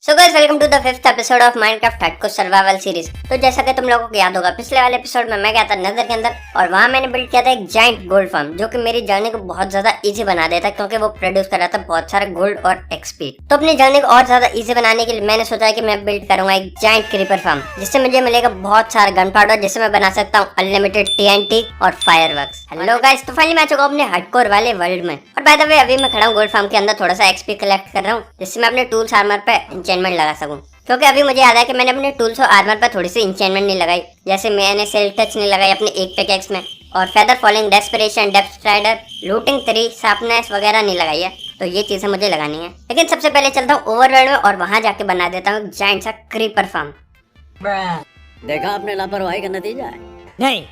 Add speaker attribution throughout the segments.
Speaker 1: So guys welcome to the 5th episode of Minecraft hardcore survival series. तो जैसा कि तुम लोगों को याद होगा, पिछले वाले एपिसोड में मैं गया था नेदर के अंदर और वहां मैंने बिल्ड किया था एक जाइंट गोल्ड फार्म, जो कि मेरी जर्नी को बहुत ज्यादा इजी बना देता, क्योंकि वो प्रोड्यूस कर रहा था बहुत सारा गोल्ड और एक्सपी। तो अपनी जर्नी को और ज्यादा इजी बनाने के लिए मैंने सोचा कि मैं बिल्ड करूंगा एक जाइंट क्रीपर फार्म, जिससे मुझे मिलेगा बहुत सारा गन पाउडर, जिससे मैं बना सकता हूँ अनलिमिटेड TNT और फायरवर्क्स। हेलो गाइस, तो फाइनली मैं आ चुका हूं अपने हार्डकोर वाले वर्ल्ड में। और बाय द वे अभी मैं खड़ा हूँ गोल्ड फार्म के अंदर, थोड़ा सा एक्सपी कलेक्ट कर रहा हूँ, जिससे मैं अपने टूल्स आर्मर पे एन्चेंटमेंट लगा सकूं। क्योंकि अभी मुझे याद है कि मैंने अपने टूल्स और आर्मर पर थोड़ी सी इंचेंटमेंट नहीं लगाई, जैसे मैंने सेल टच नहीं लगाई अपने एक पिकैक्स में, और feather falling, desperation, depth strider, looting 3, sharpness वगैरह नहीं लगाई है। तो ये चीजें मुझे लगानी है। लेकिन सबसे पहले चलता हूँ ओवरवर्ल्ड में और वहां जाके बना देता हूँ जाइंट सा क्रीपर फार्म।
Speaker 2: देखा आपने लापरवाही का नतीजा है।
Speaker 3: नहीं।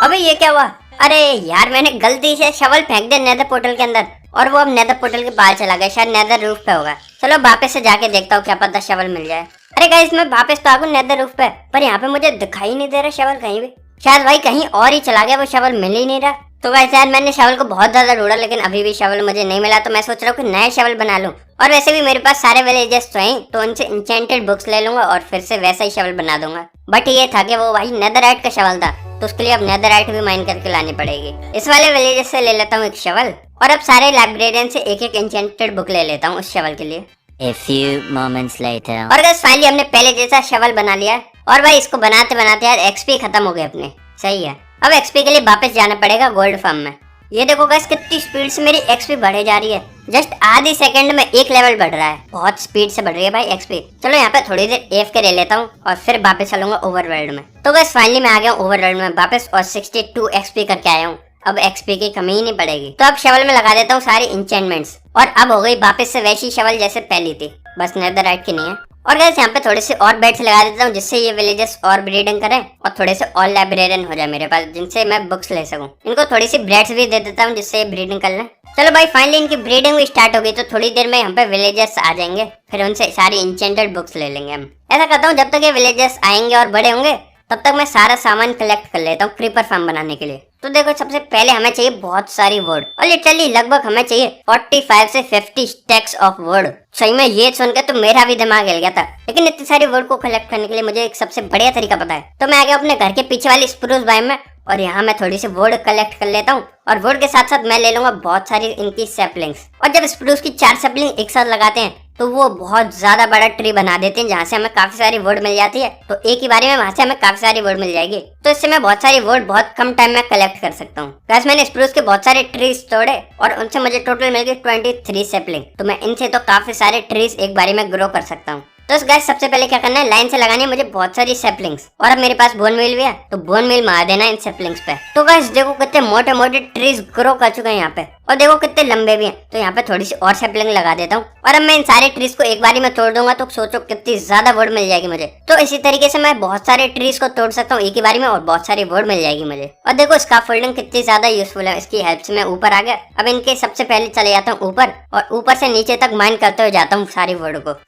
Speaker 1: अबे ये क्या हुआ? अरे यार, मैंने गलती से शवल फेंक दिया नेदर पोर्टल के अंदर और वो अब नेदर पोर्टल के बाहर चला गया। शायद नेदर रूफ पे होगा। चलो वापस से जाके देखता हूँ, क्या पता शवल मिल जाए। अरे गाइस, मैं वापस तो आ गया नेदर रूफ पे, पर यहाँ पे मुझे दिखाई नहीं दे रहा शवल कहीं भी। शायद भाई कहीं और ही चला गया, वो शवल मिल ही नहीं रहा। तो गाइस यार, मैंने शवल को बहुत ज्यादा ढूंढा, लेकिन अभी भी शवल मुझे नहीं मिला। तो मैं सोच रहा हूँ कि नए शवल बना लूं। और वैसे भी मेरे पास सारे विलेजेस तो हैं, तो उनसे इंचेंटेड बुक्स ले लूंगा और फिर से वैसा ही शवल बना दूंगा। बट ये था कि वो भाई नेदरराइट का शवल था, तो उसके लिए अब नेदरराइट भी माइन करके लानी पड़ेगी। इस वाले विलेज से ले लेता हूँ एक शवल, और अब सारे लाइब्रेरियन से एक एक इंचेंटेड बुक ले लेता हूँ उस शवल के लिए।
Speaker 2: A few moments later.
Speaker 1: और गाइस फाइनली हमने पहले जैसा शवल बना लिया है। और भाई इसको बनाते बनाते यार एक्सपी खत्म हो गए अपने। सही है, अब एक्सपी के लिए वापस जाना पड़ेगा गोल्ड फार्म में। ये देखो गाइस, कितनी स्पीड से मेरी एक्सपी बढ़े जा रही है। जस्ट आधी सेकंड में एक लेवल बढ़ रहा है। बहुत स्पीड से बढ़ रही है भाई एक्सपी। चलो यहाँ पे थोड़ी देर AFK ले लेता हूँ और फिर वापस चलूंगा ओवरवर्ल्ड में। तो गाइस फाइनली मैं आ गया हूँ ओवरवर्ल्ड में वापस और 62 XP करके आया हूँ। अब XP की कमी ही नहीं पड़ेगी। तो अब शवल में लगा देता हूँ सारी इंचेंटमेंट्स, और अब हो गई वापस से वैसी शवल जैसे पहली थी, बस नेदरराइट की नहीं है। और गाइस यहाँ पे थोड़े से और बेड्स लगा देता हूँ, जिससे ये विलेजेस और ब्रीडिंग करें और थोड़े से और लाइब्रेरियन हो जाए मेरे पास, जिनसे मैं बुक्स ले सकूँ। इनको थोड़ी सी ब्रेड्स भी दे देता हूँ, जिससे ये ब्रीडिंग कर लें। चलो भाई फाइनली इनकी ब्रीडिंग भी स्टार्ट हो गई, तो थोड़ी देर में यहाँ पे विलेजर्स आ जाएंगे, फिर उनसे सारी इंचेंटेड बुक्स ले लेंगे हम। ऐसा करता हूँ, जब तक ये विलेजर्स आएंगे और बड़े होंगे, तब तक मैं सारा सामान कलेक्ट कर लेता हूँ क्रीपर फार्म बनाने के लिए। तो देखो, सबसे पहले हमें चाहिए बहुत सारी वुड, और लिटरली लगभग हमें चाहिए 45 से 50 स्टैक्स ऑफ वुड। सही में ये सुन के तो मेरा भी दिमाग हिल गया था। लेकिन इतनी सारी वुड को कलेक्ट करने के लिए मुझे एक सबसे बढ़िया तरीका पता है। तो मैं आ गया अपने घर के पीछे वाली स्प्रूस बाइम में, और यहाँ मैं थोड़ी सी वुड कलेक्ट कर लेता हूँ। और वुड के साथ साथ मैं ले लूंगा बहुत सारी इनकी सैपलिंग्स। और जब स्प्रूस की 4 सैपलिंग एक साथ लगाते हैं, तो वो बहुत ज्यादा बड़ा ट्री बना देते हैं, जहाँ से हमें काफी सारी वुड मिल जाती है। तो एक ही बारी में वहाँ से हमें काफी सारी वुड मिल जाएगी। तो इससे मैं बहुत सारी वुड बहुत कम टाइम में कलेक्ट कर सकता हूँ। गाइस मैंने स्प्रूस के बहुत सारे ट्रीज तोड़े और उनसे मुझे टोटल मिल गई 23 सैपलिंग। तो मैं इनसे तो काफी सारे ट्रीज एक बारी में ग्रो कर सकता हूँ। तो गाइस सबसे पहले क्या करना है, लाइन से लगानी है मुझे बहुत सारी सैपलिंग्स। और अब मेरे पास बोन मिल भी है, तो बोन मिल मार देना इन सैपलिंग्स पे। तो गाइस देखो कितने मोटे मोटे ट्रीज ग्रो कर चुके हैं यहाँ पे, और देखो कितने लंबे भी हैं। तो यहाँ पे थोड़ी सी और सैपलिंग लगा देता हूँ, और अब मैं इन सारे ट्रीज को एक बारी में तोड़ दूंगा, तो सोचो कितनी ज्यादा वुड मिल जाएगी मुझे। तो इसी तरीके से मैं बहुत सारे ट्रीज को तोड़ सकता हूँ एक ही बारी में, और बहुत सारी वुड मिल जाएगी मुझे। और देखो इसका फोल्डिंग कितनी ज्यादा यूजफुल है, इसकी हेल्प से मैं ऊपर आ गया। अब इनके सबसे पहले चले जाता हूँ ऊपर, और ऊपर से नीचे तक माइन करते हुए जाता हूँ सारी वुड को।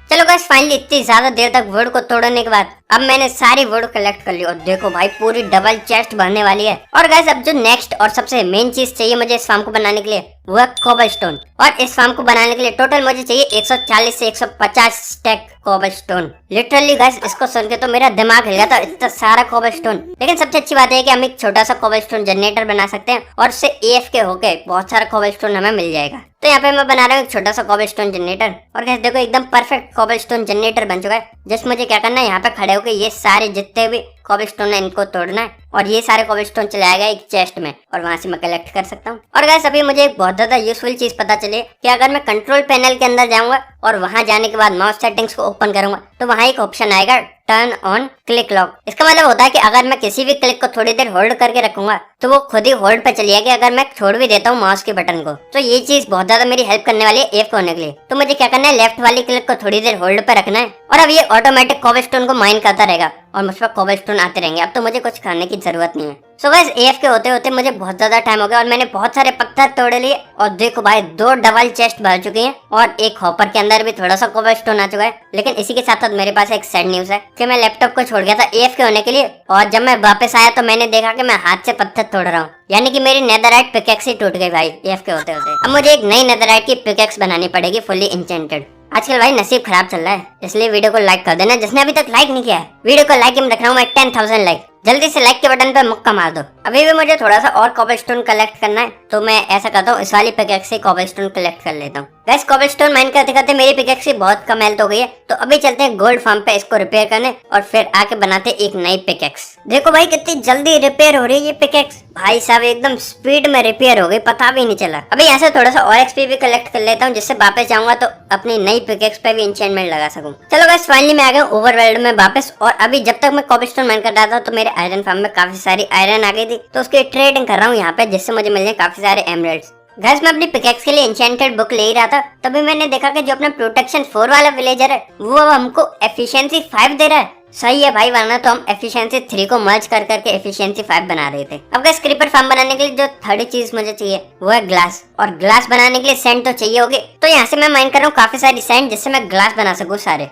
Speaker 1: चलो गाइस फाइनली इतनी ज्यादा देर तक वुड को तोड़ने के बाद अब मैंने सारी वुड कलेक्ट कर ली, और देखो भाई पूरी डबल चेस्ट भरने वाली है। और गाइस अब जो नेक्स्ट और सबसे मेन चीज चाहिए मुझे इस फार्म को बनाने के लिए, वो है कोबलस्टोन। और इस फार्म को बनाने के लिए टोटल मुझे चाहिए 140 से 150 स्टैक कोबलस्टोन। लिटरली गाइस इसको सुन के तो मेरा दिमाग हिल गया था, इतना सारा कोबलस्टोन। लेकिन सबसे अच्छी बात है कि हम एक छोटा सा कोबलस्टोन जनरेटर बना सकते हैं, और उससे AFK होके बहुत सारा कोबलस्टोन हमें मिल जाएगा। तो यहाँ पे मैं बना रहा हूँ एक छोटा सा कोबलस्टोन जनरेटर, और गाइस देखो एकदम परफेक्ट कोबलस्टोन जनरेटर बन चुका है। जस्ट मुझे क्या करना है, यहाँ पे खड़े होकर ये सारे जितने भी कोबलस्टोन है इनको तोड़ना है, और ये सारे कोबलस्टोन चले आएगा एक चेस्ट में, और वहां से मैं कलेक्ट कर सकता हूँ। और गाइस अभी मुझे एक बहुत ज्यादा यूजफुल चीज पता चली कि अगर मैं कंट्रोल पैनल के अंदर जाऊंगा और वहां जाने के बाद माउस सेटिंग्स को ओपन करूंगा, तो वहां एक ऑप्शन आएगा टर्न ऑन क्लिक लॉक। इसका मतलब होता है कि अगर मैं किसी भी क्लिक को थोड़ी देर होल्ड करके रखूंगा, तो वो खुद ही होल्ड पे चली जाएगी अगर मैं छोड़ भी देता हूँ माउस के बटन को। तो ये चीज बहुत ज्यादा मेरी हेल्प करने वाली है AFK होने के लिए। तो मुझे क्या करना है, लेफ्ट वाली क्लिक को थोड़ी देर होल्ड पे रखना है, और अब ये ऑटोमेटिक कोबलस्टोन को माइन करता रहेगा और मुझ पर कोबलस्टोन आते रहेंगे। अब तो मुझे कुछ करने की जरूरत नहीं है। सो गाइस AFK होते होते मुझे बहुत ज्यादा टाइम हो गया और मैंने बहुत सारे पत्थर तोड़ लिए और देखो भाई 2 डबल चेस्ट भर चुकी हैं और एक हॉपर के अंदर भी थोड़ा सा कोबलस्टोन आ चुका है। लेकिन इसी के साथ साथ मेरे पास एक सैड न्यूज है कि मैं लैपटॉप को छोड़ गया था AFK होने के लिए और जब मैं वापस आया तो मैंने देखा कि मैं हाथ से पत्थर तोड़ रहा हूँ, यानी कि मेरी नेदरराइट पिकेक्स ही टूट गई भाई AFK होते होते। अब मुझे एक नई नेदरराइट की पिकेक्स बनानी पड़ेगी फुल्ली इंचेंटेड। आजकल भाई नसीब खराब चल रहा है, इसलिए वीडियो को लाइक कर देना जिसने अभी तक लाइक नहीं किया है। वीडियो को लाइक में रख रहा हूँ मैं 10,000 लाइक। जल्दी से लाइक के बटन पे मुक्का मार दो। अभी भी मुझे थोड़ा सा और कोबलस्टोन कलेक्ट करना है तो मैं ऐसा करता हूँ, इस वाली पिकेक्स से कोबलस्टोन कलेक्ट कर लेता हूँ। गाइस कोबलस्टोन माइन करते करते मेरी पिकेक्स से बहुत कम हेल्थ हो गई है, तो अभी चलते हैं गोल्ड फार्म पे इसको रिपेयर करने और फिर आके बनाते एक नई पिकेक्स। देखो भाई कितनी जल्दी रिपेयर हो रही है ये पिकेक्स, भाई साहब एकदम स्पीड में रिपेयर हो गई, पता भी नहीं चला। अभी यहाँ से थोड़ा सा और XP भी कलेक्ट कर लेता हूँ जिससे वापस जाऊंगा तो अपनी नई पिकेक्स पे भी एन्चेंटमेंट लगा सकूं। चलो गाइस फाइनली मैं आ गया ओवरवर्ल्ड में वापस। और अभी जब तक मैं कोबलस्टोन माइन कर रहा था तो मेरे आयरन फार्म में काफी सारी आयरन आ गई थी, तो उसकी ट्रेडिंग कर रहा हूँ यहाँ पे जिससे मुझे मिल जाए काफी सारे एमराल्ड्स। गाइस मैं अपनी पिकेक्स के लिए एन्चेंटेड बुक ले ही रहा था, तभी मैंने देखा कि जो अपना प्रोटेक्शन 4 वाला विलेजर है वो अब हमको एफिशिएंसी 5 दे रहा है। सही है भाई, वरना तो हम एफिशिएंसी 3 को मर्ज कर करके एफिशिएंसी 5 बना रहे थे। अब गाइस क्रीपर फार्म बनाने के लिए जो थर्ड चीज मुझे चाहिए वो है ग्लास, और ग्लास बनाने के लिए सैंड तो चाहिए होगी, तो यहाँ से मैं माइन कर रहा हूँ काफी सारी सैंड जिससे मैं ग्लास बना सकूँ सारे।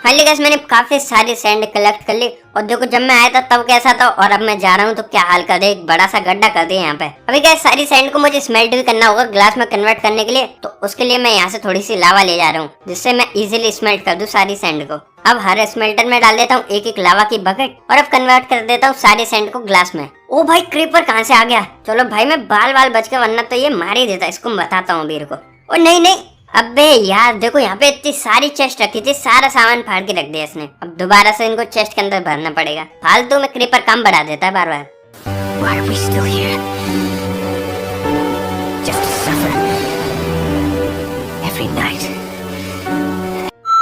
Speaker 1: फाइनली गाइस मैंने काफी सारी सैंड कलेक्ट कर ली और देखो जब मैं आया था तब कैसा था और अब मैं जा रहा हूँ तो क्या हाल कर दे, एक बड़ा सा गड्ढा कर दिया यहाँ पे। अभी गाइस सारी सैंड को मुझे स्मेल्ट भी करना होगा ग्लास में कन्वर्ट करने के लिए, तो उसके लिए मैं यहाँ से थोड़ी सी लावा ले जा रहा हूँ जिससे मैं इजीली स्मेल्ट कर दूं सारी सैंड को। अब हर स्मेल्टर में डाल देता हूँ एक एक लावा की बकेट और अब कन्वर्ट कर देता हूँ सारी सैंड को ग्लास में। ओ भाई क्रीपर कहाँ से आ गया, चलो भाई मैं बाल बाल बच के, वरना तो ये मार ही देता, इसको बताता हूँ वीर को। ओ नहीं नहीं, अबे यार देखो यहाँ पे इतनी सारी चेस्ट रखी थी, सारा सामान फाड़ के रख दिया इसने। अब दोबारा से इनको चेस्ट के अंदर भरना पड़ेगा, फालतू में क्रीपर काम बढ़ा देता है बार बार।
Speaker 2: Why are we still here? Just to suffer every night.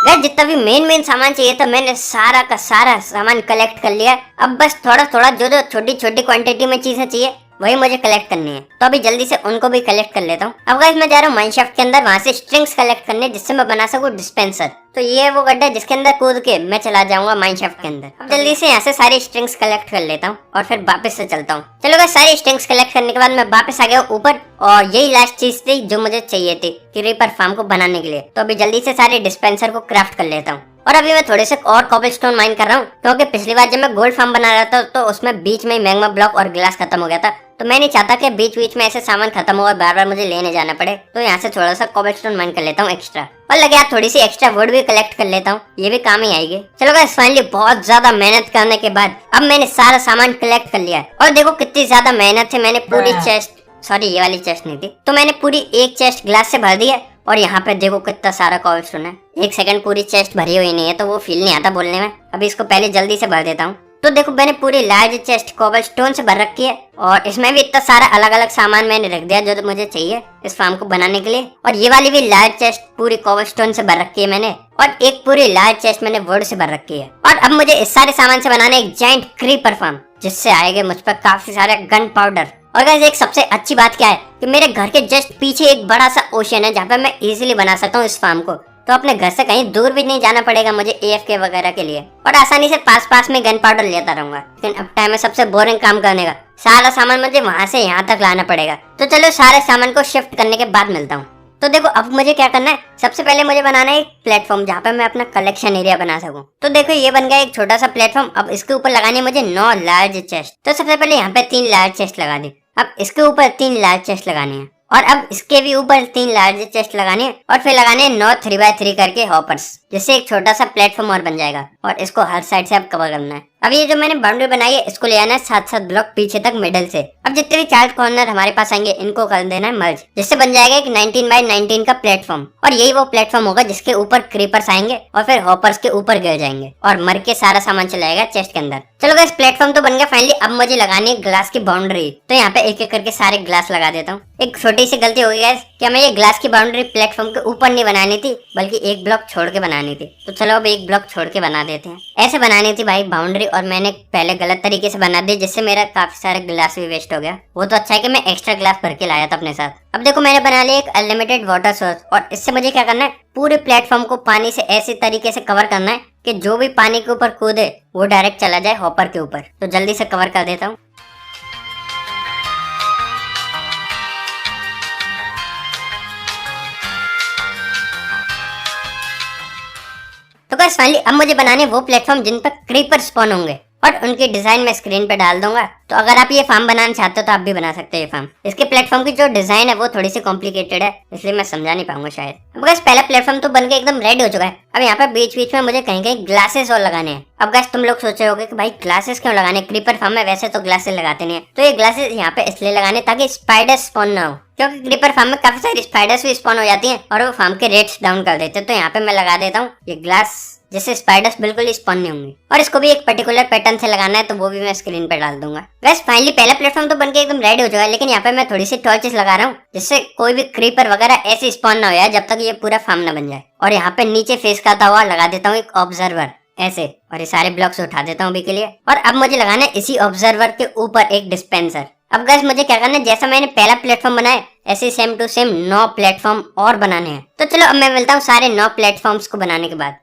Speaker 1: Guys जितना भी मेन सामान चाहिए था मैंने सारा का सारा सामान कलेक्ट कर लिया। अब बस थोड़ा थोड़ा जो जो छोटी छोटी क्वांटिटी में चीजें चाहिए वही मुझे कलेक्ट करनी है, तो अभी जल्दी से उनको भी कलेक्ट कर लेता हूँ। अब गाइस मैं जा रहा हूँ माइनशाफ्ट के अंदर, वहां से स्ट्रिंग्स कलेक्ट करने जिससे मैं बना सकूँ डिस्पेंसर। तो ये वो गड्ढा जिसके अंदर कूद के मैं चला जाऊंगा माइनशाफ्ट के अंदर। अब जल्दी से यहाँ से सारी स्ट्रिंग्स कलेक्ट कर लेता हूँ और फिर वापस से चलता हूँ। चलो गाइस सारी स्ट्रिंग्स कलेक्ट करने के बाद मैं वापस आ गया ऊपर और यही लास्ट चीज थी जो मुझे चाहिए थी क्रीपर फार्म को बनाने के लिए, तो अभी जल्दी से सारे डिस्पेंसर को क्राफ्ट कर लेता हूँ। और अभी मैं थोड़े से और कोबलस्टोन माइन कर रहा हूँ क्योंकि पिछली बार जब मैं गोल्ड फार्म बना रहा था तो उसमें बीच में मैग्मा ब्लॉक और ग्लास खत्म हो गया था, तो मैं नहीं चाहता कि बीच बीच में ऐसे सामान खत्म हो और बार बार मुझे लेने जाना पड़े, तो यहाँ से थोड़ा सा कोबलस्टोन माइन कर लेता हूँ एक्स्ट्रा। और लगे यार थोड़ी सी एक्स्ट्रा वुड भी कलेक्ट कर लेता हूँ, ये भी काम ही आएगी। चलो गाइस फाइनली बहुत ज्यादा मेहनत करने के बाद अब मैंने सारा सामान कलेक्ट कर लिया है और देखो कितनी ज्यादा मेहनत से मैंने पूरी चेस्ट, सॉरी ये वाली चेस्ट नहीं थी, तो मैंने पूरी एक चेस्ट ग्लास से भर दी है और यहाँ पे देखो कितना सारा कोबलस्टोन है। एक सेकंड पूरी चेस्ट भरी हुई नहीं है तो वो फील नहीं आता बोलने में, अभी इसको पहले जल्दी से भर देता हूँ। तो देखो मैंने पूरी लार्ज चेस्ट कोबलस्टोन से भर रखी है और इसमें भी इतना सारा अलग अलग सामान मैंने रख दिया जो मुझे चाहिए इस फार्म को बनाने के लिए। और ये वाली भी लार्ज चेस्ट पूरी कोबलस्टोन से भर रखी है मैंने, और एक पूरी लार्ज चेस्ट मैंने वुड से भर रखी है। और अब मुझे इस सारे सामान से बनाना एक जाइंट क्रीपर फार्म जिससे आएगा मुझ पर काफी सारे गन पाउडर। और गाइस एक सबसे अच्छी बात क्या है कि मेरे घर के जस्ट पीछे एक बड़ा सा ओशन है जहाँ पे मैं इजीली बना सकता हूँ इस फार्म को, तो अपने घर से कहीं दूर भी नहीं जाना पड़ेगा मुझे AFK वगैरह के लिए, और आसानी से पास में गन पाउडर लेता रहूंगा। लेकिन अब टाइम है सबसे बोरिंग काम करने का, सारा सामान मुझे वहां से यहाँ तक लाना पड़ेगा। तो चलो सारे सामान को शिफ्ट करने के बाद मिलता हूँ। तो देखो अब मुझे क्या करना है, सबसे पहले मुझे बनाना है एक प्लेटफॉर्म जहाँ पे मैं अपना कलेक्शन एरिया बना सकूं। तो देखो ये बन गया एक छोटा सा प्लेटफॉर्म। अब इसके ऊपर लगानी है मुझे 9 लार्ज चेस्ट। तो सबसे पहले यहाँ पे 3 लार्ज चेस्ट लगा दी, अब इसके ऊपर 3 लार्ज चेस्ट लगानी है, और अब इसके भी ऊपर 3 लार्ज चेस्ट लगाने हैं, और फिर लगाने हैं 9 3x3 करके हॉपर्स, जिससे एक छोटा सा प्लेटफॉर्म और बन जाएगा। और इसको हर साइड से अब कवर करना है। अब ये जो मैंने बाउंड्री बनाई है इसको ले आना है 7-7 ब्लॉक पीछे तक मिडल से। अब जितने भी 4 कॉर्नर हमारे पास आएंगे इनको कर देना है मर्ज, जिससे बन जाएगा एक 19x19 का प्लेटफॉर्म। और यही वो प्लेटफॉर्म होगा जिसके ऊपर क्रीपर्स आएंगे और फिर हॉपर्स के ऊपर गिर जाएंगे और मर के सारा सामान चला जाएगा चेस्ट के अंदर। चलो गाइस प्लेटफॉर्म तो बन गया फाइनली। अब मुझे लगानी है ग्लास की बाउंड्री, तो यहाँ पे एक एक करके सारे ग्लास लगा देता हूँ। एक छोटी सी गलती हो गई गाइस कि हमें ये ग्लास की बाउंड्री प्लेटफॉर्म के ऊपर नहीं बनानी थी बल्कि एक ब्लॉक छोड़ के बनानी थी। तो चलो अब एक ब्लॉक छोड़ के बना देते हैं। ऐसे बनानी थी भाई बाउंड्री और मैंने पहले गलत तरीके से बना दी, जिससे मेरा काफी सारा ग्लास भी वेस्ट हो गया। वो तो अच्छा है कि मैं एक्स्ट्रा ग्लास भर के लाया था अपने साथ। अब देखो मैंने बना लिया एक अनलिमिटेड वाटर सोर्स, और इससे मुझे क्या करना है, पूरे प्लेटफॉर्म को पानी से ऐसे तरीके से कवर करना है कि जो भी पानी के ऊपर कूदे वो डायरेक्ट चला जाए हॉपर के ऊपर। तो जल्दी से कवर कर देता हूँ। तो गाइस फाइनली अब मुझे बनाने वो प्लेटफॉर्म जिन पर क्रीपर स्पॉन होंगे, और उनकी डिजाइन मैं स्क्रीन पे डाल दूंगा। तो अगर आप ये फार्म बनाना चाहते हो तो आप भी बना सकते हो ये फार्म। इसके प्लेटफॉर्म की जो डिजाइन है वो थोड़ी सी कॉम्प्लिकेटेड है, इसलिए मैं समझा नहीं पाऊंगा शायद। अब गाइस पहला प्लेटफॉर्म तो बनके एकदम रेडी हो चुका है। अब यहाँ पे बीच बीच में मुझे कहीं कहीं ग्लासेस और लगाने हैं। अब गाइस तुम लोग सोच रहे होगे कि भाई ग्लासेस क्यों लगाने, क्रीपर फार्म में वैसे तो ग्लासेस लगाते नहीं है। तो ये ग्लासेस यहाँ पे इसलिए लगाने ताकि स्पाइडर स्पॉन ना हो, क्योंकि क्रीपर फार्म में काफी सारी स्पाइडर्स भी स्पॉन हो जाती हैं और वो फार्म के रेट्स डाउन कर देते हैं। तो यहाँ पे मैं लगा देता हूँ ये ग्लास, जिससे स्पाइडर्स बिल्कुल ही स्पॉन नहीं होंगे। और इसको भी एक पर्टिकुलर पैटर्न से लगाना है, तो वो भी मैं स्क्रीन पे डाल दूंगा। वैसे फाइनली पहला प्लेटफॉर्म तो बनके एकदम रेडी हो चुका है, लेकिन यहाँ पे मैं थोड़ी सी टॉर्चेस लगा रहा हूँ, जिससे कोई भी क्रीपर वगैरह ऐसे स्पॉन ना हो जाए जब तक ये पूरा फार्म ना बन जाए। और यहाँ पे नीचे फेस करता हुआ लगा देता हूँ एक ऑब्जर्वर ऐसे, और ये सारे ब्लॉक्स उठा देता हूँ अभी के लिए। और अब मुझे लगाना है इसी ऑब्जर्वर के ऊपर एक डिस्पेंसर। अब गाइस मुझे क्या करना है, जैसा मैंने पहला प्लेटफॉर्म बनाया ऐसे सेम टू सेम 9 प्लेटफॉर्म और बनाने हैं। तो चलो अब मैं मिलता हूँ सारे 9 प्लेटफॉर्म्स को बनाने के बाद।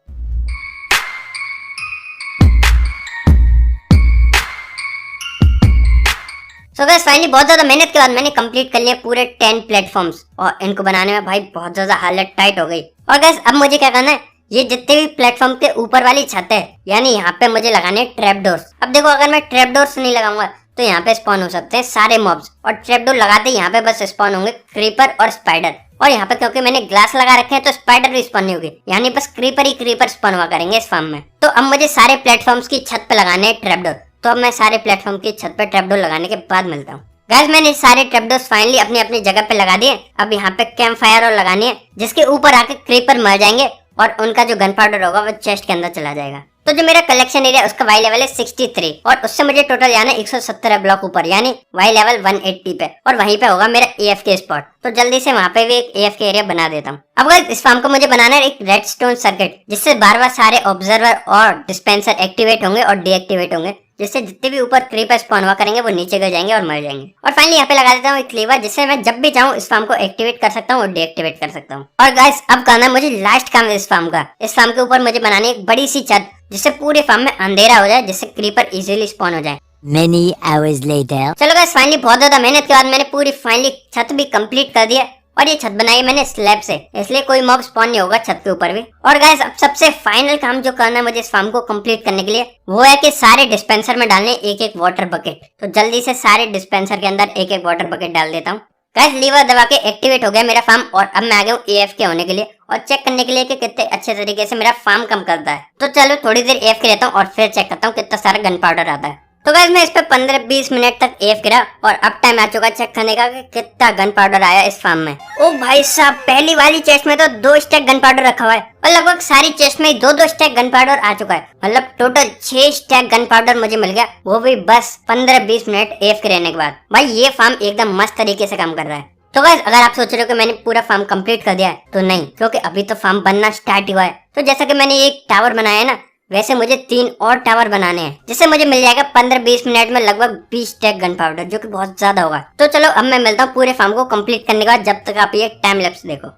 Speaker 1: सो गाइस फाइनली बहुत ज्यादा मेहनत के बाद मैंने कंप्लीट कर लिया पूरे 10 प्लेटफॉर्म्स, और इनको बनाने में भाई बहुत ज्यादा हालत टाइट हो गई। और गाइस अब मुझे क्या करना है, ये जितने भी प्लेटफॉर्म के ऊपर वाली छत है, यानी यहाँ पे मुझे लगाने ट्रैप डोर्स। अब देखो अगर मैं ट्रैप डोर्स नहीं लगाऊंगा तो यहाँ पे स्पॉन हो सकते हैं सारे मॉब्स, और ट्रैप डोर लगाते यहाँ पे बस स्पॉन होंगे क्रीपर और स्पाइडर। और यहाँ पे क्योंकि मैंने ग्लास लगा रखे हैं तो स्पाइडर भी स्पॉन नहीं होगी, यानी बस क्रीपर ही क्रीपर स्पॉन हुआ करेंगे इस फार्म में। तो अब मुझे सारे प्लेटफॉर्म्स की छत पे लगाने हैं ट्रैप डोर। तो अब मैं सारे प्लेटफॉर्म की छत पे ट्रैप डोर लगाने के बाद मिलता हूँ। गाइस मैंने सारे ट्रैप डोर्स फाइनली अपनी अपनी जगह पे लगा दिए। अब यहाँ पे कैंप फायर और लगानी है, जिसके ऊपर आके क्रीपर मर जाएंगे और उनका जो गन पाउडर होगा वो चेस्ट के अंदर चला जाएगा। तो जो मेरा कलेक्शन एरिया उसका वाई लेवल है 63, और उससे मुझे टोटल जाना है 117 ब्लॉक ऊपर, यानी वाई लेवल 180 पे, और वहीं पे होगा मेरा AFK स्पॉट। तो जल्दी से वहाँ पे भी एक AFK एरिया बना देता हूँ। अब गाइस इस फार्म को मुझे बनाना है एक रेडस्टोन सर्किट, जिससे बार बार सारे ऑब्जर्वर और डिस्पेंसर एक्टिवेट होंगे और डीएक्टिवेट होंगे, जिससे जितने भी ऊपर क्रीपर स्पॉन हुआ करेंगे वो नीचे गिर जाएंगे और मर जाएंगे। और फाइनली यहाँ पे लगा देता हूँ एक लीवर, जिससे मैं जब भी चाहूँ इस फार्म को एक्टिवेट कर सकता हूँ और डीएक्टिवेट कर सकता हूँ। और गाइस अब करना मुझे लास्ट काम है इस फार्म का। इस फार्म के ऊपर मुझे बनानी है एक बड़ी सी छत, जिससे पूरे फार्म में अंधेरा हो जाए, जिससे क्रीपर इजीली स्पॉन हो जाए।
Speaker 2: Many hours later.
Speaker 1: चलो गाइस फाइनली बहुत ज्यादा मेहनत के बाद मैंने पूरी फाइनली छत भी कंप्लीट कर दिया, और ये छत बनाई मैंने स्लैब से, इसलिए कोई मॉब स्पॉन नहीं होगा छत के ऊपर भी। और गाइस अब सबसे फाइनल काम जो करना है मुझे इस फार्म को कंप्लीट करने के लिए, वो है कि सारे डिस्पेंसर में डालने एक एक वाटर बकेट। तो जल्दी से सारे डिस्पेंसर के अंदर एक एक वाटर बकेट डाल देता हूँ। गाइस लीवर दबा के एक्टिवेट हो गया मेरा फार्म, और अब मैं आ गया हूँ AFK होने के लिए और चेक करने के लिए कि कितने अच्छे तरीके से मेरा फार्म काम करता है। तो चलो थोड़ी देर AFK रहता हूँ और फिर चेक करता हूँ कितना सारा गन पाउडर आता है। तो गाइस मैं इस पे 15-20 मिनट तक AFK रहा, और अब टाइम आ चुका चेक करने का कि कितना गन पाउडर आया इस फार्म में। ओ भाई साहब, पहली वाली चेस्ट में तो 2 स्टैक गन पाउडर रखा हुआ है, और लगभग सारी चेस्ट में 2-2 स्टैक गन पाउडर आ चुका है। मतलब टोटल 6 स्टैक गन पाउडर मुझे मिल गया, वो भी बस 15-20 मिनट AFK रहने के बाद। भाई ये फार्म एकदम मस्त तरीके से काम कर रहा है। तो गाइस अगर आप सोच रहे हो कि मैंने पूरा फार्म कंप्लीट कर दिया है, तो नहीं, क्योंकि अभी तो फार्म बनना स्टार्ट हुआ है। तो जैसा कि मैंने एक टावर बनाया है ना, वैसे मुझे 3 और टावर बनाने हैं, जिससे मुझे मिल जाएगा 15-20 मिनट में लगभग 20 स्टैक गन पाउडर, जो कि बहुत ज्यादा होगा। तो चलो अब मैं मिलता हूँ पूरे फार्म को कंप्लीट करने के बाद, जब तक आप ये टाइम लैप्स देखो।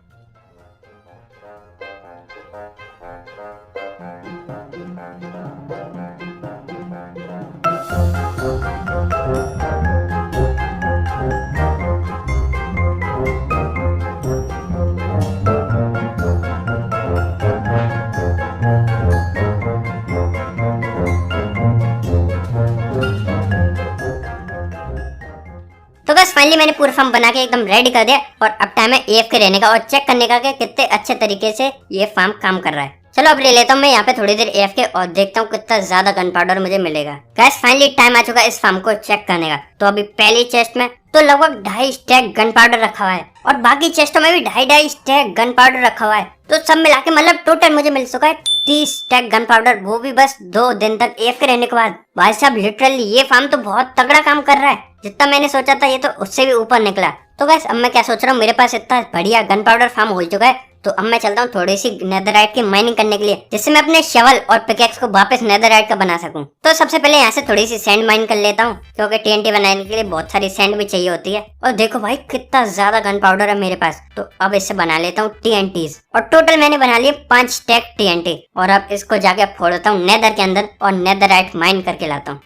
Speaker 1: तो बस फाइनली मैंने पूरा फार्म बना के एकदम रेडी कर दिया, और अब टाइम है AFK रहने का और चेक करने का कि कितने अच्छे तरीके से ये फार्म काम कर रहा है। चलो अब ले लेता हूँ मैं यहाँ पे थोड़ी देर AFK और देखता हूँ कितना ज्यादा गन पाउडर मुझे मिलेगा। गाइस फाइनली टाइम आ चुका है इस फार्म को चेक करने का। तो अभी पहली चेस्ट में तो लगभग 2.5 स्टैक गन पाउडर रखा हुआ है, और बाकी चेस्टों में भी 2.5 स्टैक गन पाउडर रखा हुआ है। तो सब मिला के मतलब टोटल मुझे मिल चुका है 30 स्टैक गन पाउडर, वो भी बस 2 दिन तक AFK रहने के बाद। भाई साहब लिटरली ये फार्म तो बहुत तगड़ा काम कर रहा है, जितना मैंने सोचा था ये तो उससे भी ऊपर निकला। तो गाइस अब मैं क्या सोच रहा हूँ, मेरे पास इतना बढ़िया गन पाउडर फार्म हो चुका है, तो अब मैं चलता हूँ थोड़ी सी नेदरराइट की माइनिंग करने के लिए, जिससे मैं अपने शवल और पिकेक्स को वापस नेदरराइट का बना सकूं। तो सबसे पहले यहाँ से थोड़ी सी सैंड माइन कर लेता हूँ, क्योंकि TNT बनाने के लिए बहुत सारी सैंड भी चाहिए होती है। और देखो भाई कितना ज्यादा गन पाउडर है मेरे पास। तो अब इससे बना लेता हूँ TNTs, और टोटल मैंने बना लिए 5 स्टैक TNT। और अब इसको जाके फोड़ता हूँ नेदर के अंदर और नेदरराइट माइन करके लाता हूँ।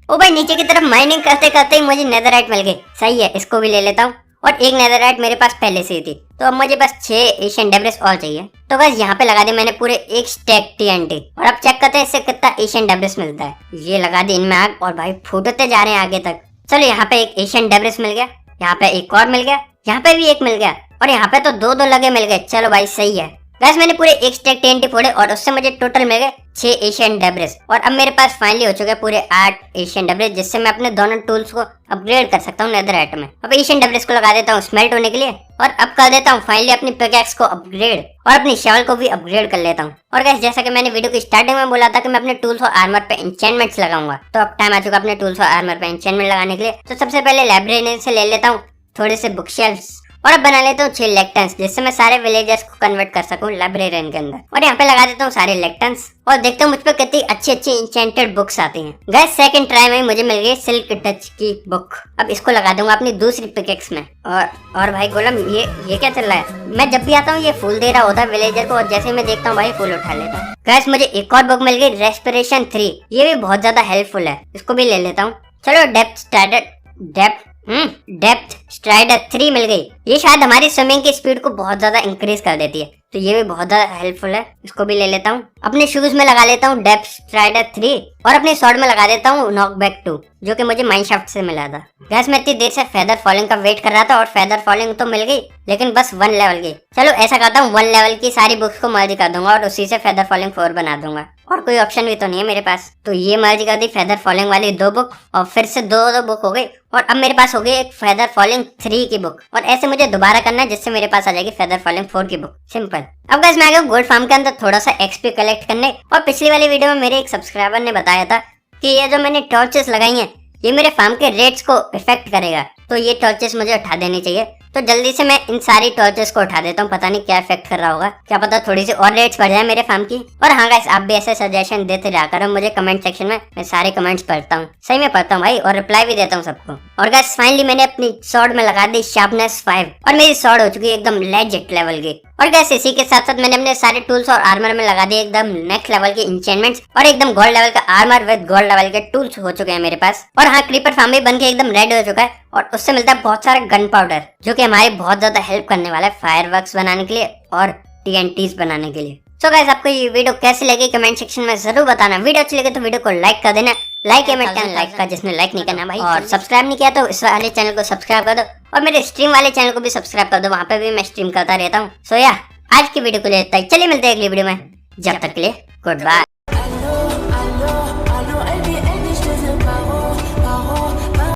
Speaker 1: ओ भाई नीचे की तरफ माइनिंग करते करते ही मुझे नेदरराइट मिल गई। सही है, इसको भी ले लेता हूँ। और एक नेदरराइट मेरे पास पहले से ही थी, तो अब मुझे बस 6 एशियन डेब्रिस और चाहिए। तो बस यहाँ पे लगा दी मैंने पूरे 1 स्टैक TNT। और अब चेक करते हैं इससे कितना एशियन डेब्रिस मिलता है। ये लगा दी इनमें आग, और भाई फूटते जा रहे हैं आगे तक। चलो यहाँ पे एक एशियन डेब्रिस मिल गया, यहाँ पे एक और मिल गया, यहाँ पे भी एक मिल गया, और यहाँ पे तो 2-2 लगे मिल गए। चलो भाई सही है। गैस मैंने पूरे 1 स्टैक TNT फोड़े और उससे मुझे टोटल मिल गए 6 एशियन डेब्रिस। और अब मेरे पास फाइनली हो चुके पूरे 8 एशियन डेब्रिस, जिससे मैं अपने दोनों टूल्स को अपग्रेड कर सकता हूँ नेदरराइट में। अब एशियन डेब्रिस को लगा देता हूँ स्मेल्ट होने के लिए, और अब कर देता हूँ फाइनली अपनी पिकैक्स को अपग्रेड, और अपनी शवल को भी अपग्रेड कर लेता हूँ। और गैस जैसा कि मैंने वीडियो की स्टार्टिंग में बोला था कि मैं अपने टूल्स और आर्मर पे एन्चेंटमेंट्स लगाऊंगा, तो अब टाइम आ चुका अपने टूल्स और आर्मर पे एन्चेंटमेंट लगाने के लिए। तो सबसे पहले लाइब्रेरी से ले लेता हूँ थोड़े से बुक शेल्फ्स, और अब बना लेता हूँ 6 लेक्टन्स, जिससे मैं सारे विलेजर्स को कन्वर्ट कर सकूँ लाइब्रेरियन के अंदर। और यहाँ पे लगा देता हूँ सारे लेक्टन्स, और देखता हूँ मुझ पे कितनी अच्छी अच्छी इंचेंटेड बुक्स आती हैं। गैस सेकंड ट्राई में मुझे मिल गई सिल्क टच की बुक। अब इसको लगा दूंगा अपनी दूसरी पिकेक्स में। और भाई गोलम ये क्या चल रहा है? मैं जब भी आता हूँ ये फूल दे रहा होता है विलेजर को, और जैसे मैं देखता हूँ भाई फूल उठा लेता है। गैस मुझे एक और बुक मिल गई रेस्पिरेशन 3, ये भी बहुत ज्यादा हेल्पफुल है, इसको भी ले लेता हूँ। चलो डेप्थ स्ट्राइडर 3 मिल गई। ये शायद हमारी स्विमिंग की स्पीड को बहुत ज्यादा इंक्रीज कर देती है, तो ये भी बहुत ज्यादा हेल्पफुल है, इसको भी ले लेता हूँ। अपने शूज में लगा लेता हूँ डेप्थ स्ट्राइडर 3, और अपने स्वॉर्ड में लगा देता हूँ नॉकबैक 2, जो कि मुझे माइनशाफ्ट से मिला था। गैस मैं इतनी देर से फेदर फॉलिंग का वेट कर रहा था, और फेदर फॉलिंग तो मिल गई, लेकिन बस 1 लेवल की। चलो ऐसा करता हूँ 1 लेवल की सारी बुक्स को मर्ज कर दूंगा, और उसी से फेदर फॉलिंग 4 बना दूंगा। और कोई ऑप्शन भी तो नहीं है मेरे पास, तो ये मर्ज कर दी फेदर फॉलिंग वाली 2 बुक, और फिर से 2 बुक हो गई। और अब मेरे पास हो गई एक फेदर फॉलिंग 3 की बुक, और ऐसे मुझे दोबारा करना है, जिससे मेरे पास आ जाएगी फेदर फॉलिंग 4 की बुक। सिंपल। अब गाइस मैं आ गया गोल्ड फार्म के अंदर थोड़ा सा XP कलेक्ट करने। और पिछली वाली वीडियो में मेरे एक सब्सक्राइबर ने बताया था कि ये जो मैंने टॉर्चेस लगाई हैं ये मेरे फार्म के रेट्स को इफेक्ट करेगा, तो ये टॉर्चेस मुझे उठा देनी चाहिए। तो जल्दी से मैं इन सारी टॉर्चेस को उठा देता हूँ, पता नहीं क्या इफेक्ट कर रहा होगा, क्या पता थोड़ी सी और रेट्स बढ़ जाए मेरे फार्म की। और हाँ गाइस आप भी ऐसे सजेशन देते रहा करो मुझे कमेंट सेक्शन में, मैं सारे कमेंट्स पढ़ता हूँ, सही में पढ़ता हूँ भाई, और रिप्लाई भी देता हूँ सबको। और गाइस फाइनली मैंने अपनी स्वॉर्ड में लगा दी शार्पनेस 5, और मेरी स्वॉर्ड हो चुकी है एकदम लेजेंड लेवल की। और गाइस इसी के साथ साथ मैंने अपने सारे टूल्स और आर्मर में लगा दिए एकदम नेक्स्ट लेवल के इंचेंटमेंट्स, और एकदम गोल्ड लेवल का आर्मर विद गोल्ड लेवल के टूल्स हो चुके हैं मेरे पास। और हाँ क्रीपर फार्म भी बन के एकदम रेड हो चुका है, और उससे मिलता है बहुत सारा गन पाउडर, जो कि हमारे बहुत ज्यादा हेल्प करने वाला है फायरवर्क्स बनाने के लिए और TNTs बनाने के लिए। सो गाइस आपको ये वीडियो कैसी लगी कमेंट सेक्शन में जरूर बताना। वीडियो अच्छी लगे तो वीडियो को लाइक कर देना, लाइक है मेरे लाइक का जिसने लाइक नहीं करना भाई, और सब्सक्राइब नहीं किया तो इस वाले चैनल को सब्सक्राइब कर दो, और मेरे स्ट्रीम वाले चैनल को भी सब्सक्राइब कर दो, वहाँ पे भी मैं स्ट्रीम करता रहता हूँ। सो या आज की वीडियो को लेता है, चलिए मिलते हैं अगली वीडियो में, जब तक के लिए गुड बाय।